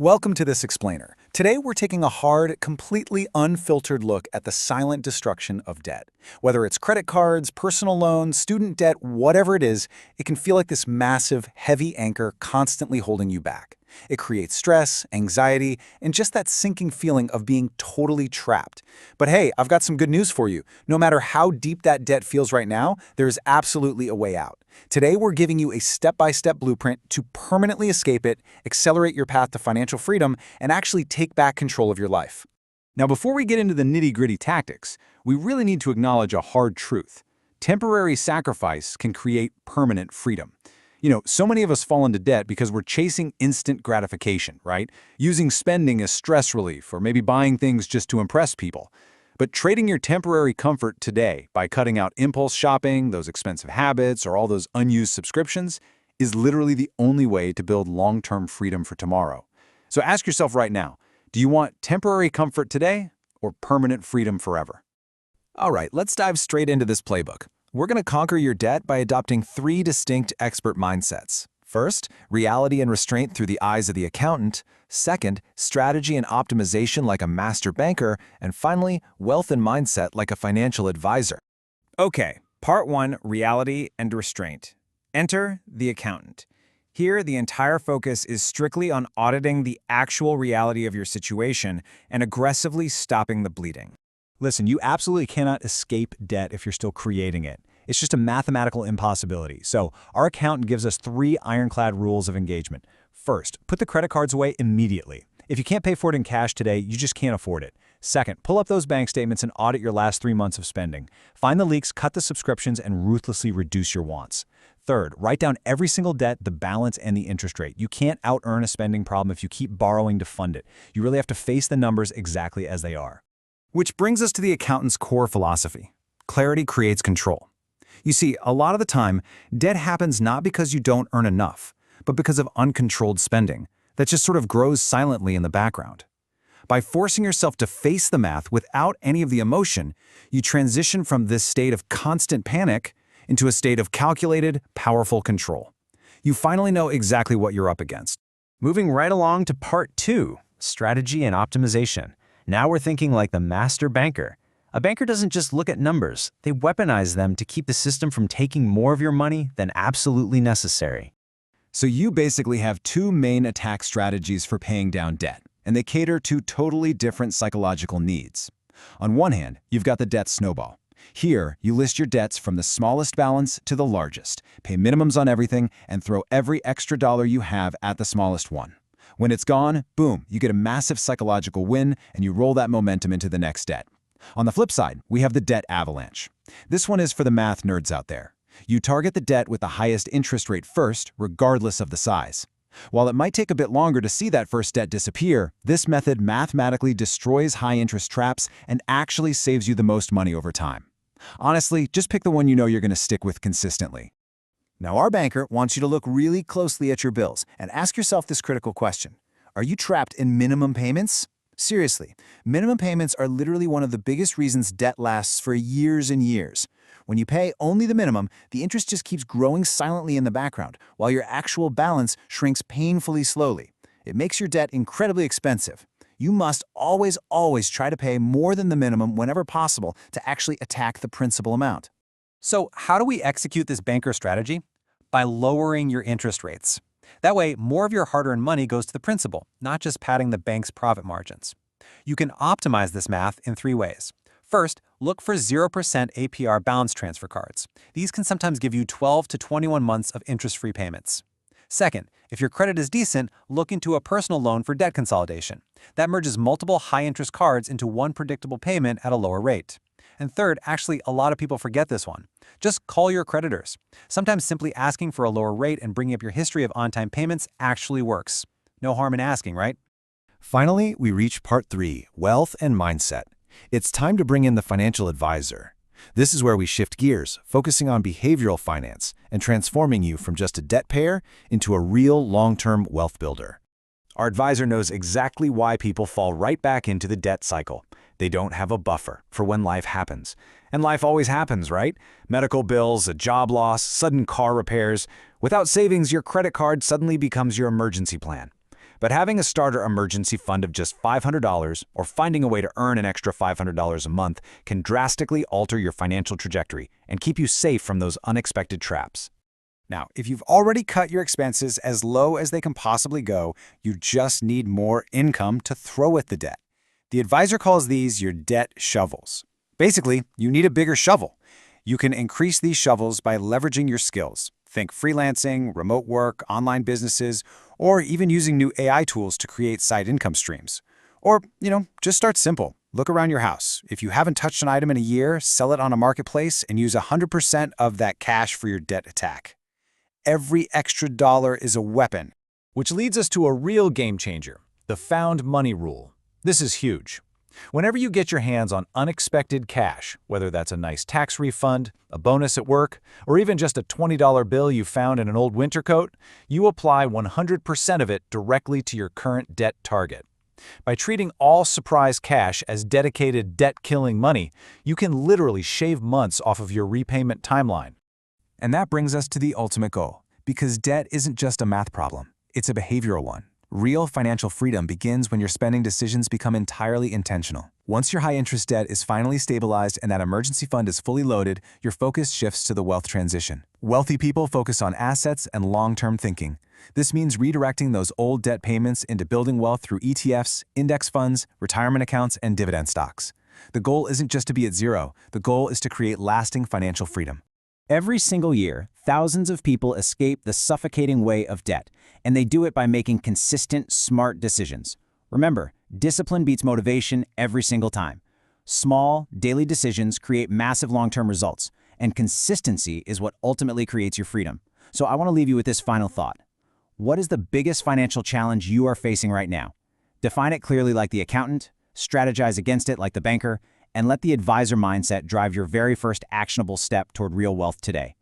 Welcome to this explainer. Today we're taking a hard, completely unfiltered look at the silent destruction of debt. Whether it's credit cards, personal loans, student debt, whatever it is, it can feel like this massive, heavy anchor constantly holding you back. It creates stress, anxiety, and just that sinking feeling of being totally trapped. But hey, I've got some good news for you. No matter how deep that debt feels right now, there is absolutely a way out. Today, we're giving you a step-by-step blueprint to permanently escape it, accelerate your path to financial freedom, and actually take back control of your life. Now, before we get into the nitty-gritty tactics, we really need to acknowledge a hard truth. Temporary sacrifice can create permanent freedom. So many of us fall into debt because we're chasing instant gratification, right? Using spending as stress relief or maybe buying things just to impress people. But trading your temporary comfort today by cutting out impulse shopping, those expensive habits, or all those unused subscriptions is literally the only way to build long-term freedom for tomorrow. So ask yourself right now, do you want temporary comfort today or permanent freedom forever? All right, let's dive straight into this playbook. We're going to conquer your debt by adopting 3 distinct expert mindsets. First, reality and restraint through the eyes of the accountant. Second, strategy and optimization like a master banker. And finally, wealth and mindset like a financial advisor. Okay, part 1, reality and restraint. Enter the accountant. Here, the entire focus is strictly on auditing the actual reality of your situation and aggressively stopping the bleeding. Listen, you absolutely cannot escape debt if you're still creating it. It's just a mathematical impossibility. So our accountant gives us 3 ironclad rules of engagement. First, put the credit cards away immediately. If you can't pay for it in cash today, you just can't afford it. Second, pull up those bank statements and audit your last 3 months of spending. Find the leaks, cut the subscriptions, and ruthlessly reduce your wants. Third, write down every single debt, the balance, and the interest rate. You can't out-earn a spending problem if you keep borrowing to fund it. You really have to face the numbers exactly as they are. Which brings us to the accountant's core philosophy. Clarity creates control. You see, a lot of the time, debt happens not because you don't earn enough, but because of uncontrolled spending that just sort of grows silently in the background. By forcing yourself to face the math without any of the emotion, you transition from this state of constant panic into a state of calculated, powerful control. You finally know exactly what you're up against. Moving right along to part 2, strategy and optimization. Now we're thinking like the master banker. A banker doesn't just look at numbers, they weaponize them to keep the system from taking more of your money than absolutely necessary. So you basically have 2 main attack strategies for paying down debt, and they cater to totally different psychological needs. On one hand, you've got the debt snowball. Here, you list your debts from the smallest balance to the largest, pay minimums on everything, and throw every extra dollar you have at the smallest one. When it's gone, boom, you get a massive psychological win, and you roll that momentum into the next debt. On the flip side, we have the debt avalanche. This one is for the math nerds out there. You target the debt with the highest interest rate first, regardless of the size. While it might take a bit longer to see that first debt disappear, this method mathematically destroys high-interest traps and actually saves you the most money over time. Honestly, just pick the one you know you're going to stick with consistently. Now, our banker wants you to look really closely at your bills and ask yourself this critical question. Are you trapped in minimum payments? Seriously, minimum payments are literally one of the biggest reasons debt lasts for years and years. When you pay only the minimum, the interest just keeps growing silently in the background, while your actual balance shrinks painfully slowly. It makes your debt incredibly expensive. You must always try to pay more than the minimum whenever possible to actually attack the principal amount. So how do we execute this banker strategy? By lowering your interest rates. That way, more of your hard-earned money goes to the principal, not just padding the bank's profit margins. You can optimize this math in 3 ways. First, look for 0% APR balance transfer cards. These can sometimes give you 12 to 21 months of interest-free payments. Second, if your credit is decent, look into a personal loan for debt consolidation. That merges multiple high-interest cards into one predictable payment at a lower rate. And third, actually, a lot of people forget this one. Just call your creditors. Sometimes simply asking for a lower rate and bringing up your history of on-time payments actually works. No harm in asking, right? Finally, we reach part 3, wealth and mindset. It's time to bring in the financial advisor. This is where we shift gears, focusing on behavioral finance and transforming you from just a debt payer into a real long-term wealth builder. Our advisor knows exactly why people fall right back into the debt cycle. They don't have a buffer for when life happens. And life always happens, right? Medical bills, a job loss, sudden car repairs. Without savings, your credit card suddenly becomes your emergency plan. But having a starter emergency fund of just $500 or finding a way to earn an extra $500 a month can drastically alter your financial trajectory and keep you safe from those unexpected traps. Now, if you've already cut your expenses as low as they can possibly go, you just need more income to throw at the debt. The advisor calls these your debt shovels. Basically, you need a bigger shovel. You can increase these shovels by leveraging your skills. Think freelancing, remote work, online businesses, or even using new AI tools to create side income streams. Or, just start simple. Look around your house. If you haven't touched an item in a year, sell it on a marketplace and use 100% of that cash for your debt attack. Every extra dollar is a weapon. Which leads us to a real game changer, the found money rule. This is huge. Whenever you get your hands on unexpected cash, whether that's a nice tax refund, a bonus at work, or even just a $20 bill you found in an old winter coat, you apply 100% of it directly to your current debt target. By treating all surprise cash as dedicated debt-killing money, you can literally shave months off of your repayment timeline. And that brings us to the ultimate goal, because debt isn't just a math problem, it's a behavioral one. Real financial freedom begins when your spending decisions become entirely intentional. Once your high-interest debt is finally stabilized and that emergency fund is fully loaded, your focus shifts to the wealth transition. Wealthy people focus on assets and long-term thinking. This means redirecting those old debt payments into building wealth through ETFs, index funds, retirement accounts, and dividend stocks. The goal isn't just to be at zero. The goal is to create lasting financial freedom. Every single year, thousands of people escape the suffocating way of debt, and they do it by making consistent, smart decisions. Remember, discipline beats motivation every single time. Small, daily decisions create massive long-term results, and consistency is what ultimately creates your freedom. So I want to leave you with this final thought. What is the biggest financial challenge you are facing right now? Define it clearly like the accountant, strategize against it like the banker, and let the advisor mindset drive your very first actionable step toward real wealth today.